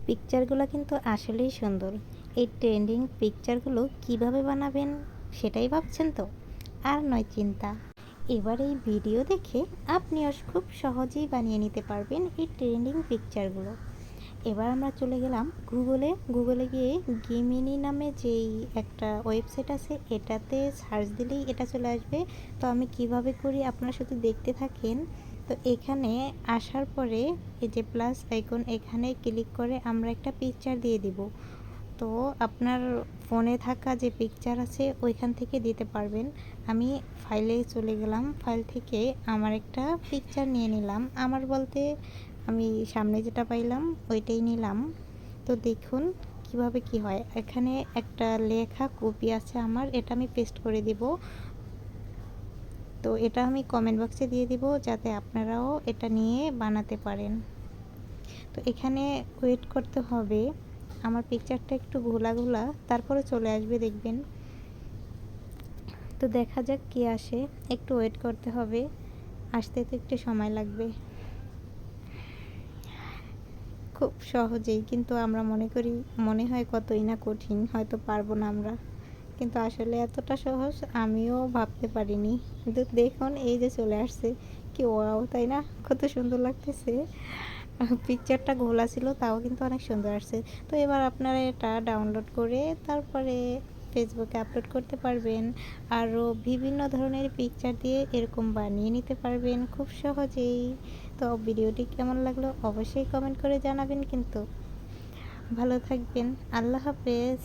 পিকচারগুলো কিন্তু আসলেই সুন্দর। এই ট্রেন্ডিং পিকচারগুলো কিভাবে বানাবেন সেটাই ভাবছেন তো? আর নয় চিন্তা। এবার এই ভিডিও দেখে আপনিও খুব সহজেই বানিয়ে নিতে পারবেন এই ট্রেন্ডিং পিকচারগুলো। এবার আমরা চলে গেলাম গুগলে গিয়ে গেমিনি নামে যেই একটা ওয়েবসাইট আছে এটাতে সার্চ দিলেই এটা চলে আসবে। তো আমি কিভাবে করি আপনারা শুধু দেখতে থাকেন। তো এখানে আসার পরে এই যে প্লাস আইকন এখানে ক্লিক করে আমরা একটা পিকচার দিয়ে দিব। তো আপনার ফোনে থাকা যে পিকচার আছে ওইখান থেকে দিতে পারবেন। আমি ফাইলে চলে গেলাম, ফাইল থেকে আমার একটা পিকচার নিয়ে নিলাম। আমার বলতে আমি সামনে যেটা পাইলাম ওইটাই নিলাম। তো দেখুন কিভাবে কি হয়। এখানে একটা লেখা কপি আছে আমার, এটা আমি পেস্ট করে দিব। তো এটা আমি কমেন্ট বক্সে দিয়ে দিব যাতে আপনারাও এটা নিয়ে বানাতে পারেন। তো এখানে ওয়েট করতে হবে, আমার পিকচারটা একটু ঘোলা ঘোলা, তারপরে চলে আসবে দেখবেন। তো দেখা যাক কি আসে, একটু ওয়েট করতে হবে, আসতে তো একটু সময় লাগবে। খুব সহজেই, কিন্তু আমরা মনে হয় কতই না কঠিন, হয়তো পারবো না আমরা, কিন্তু আসলে এতটা সহজ আমিও ভাবতে পারিনি। কিন্তু দেখুন এই যে চলে আসছে, কি ওয়াও তাই না? কত সুন্দর লাগতেছে। পিকচারটা ঘোলা ছিল তাও কিন্তু অনেক সুন্দর আসছে। তো এবার আপনারা এটা ডাউনলোড করে তারপরে ফেসবুকে আপলোড করতে পারবেন। আরও বিভিন্ন ধরনের পিকচার দিয়ে এরকম বানিয়ে নিতে পারবেন খুব সহজেই। তো ভিডিওটি কেমন লাগলো অবশ্যই কমেন্ট করে জানাবেন কিন্তু। ভালো থাকবেন, আল্লাহ হাফেজ।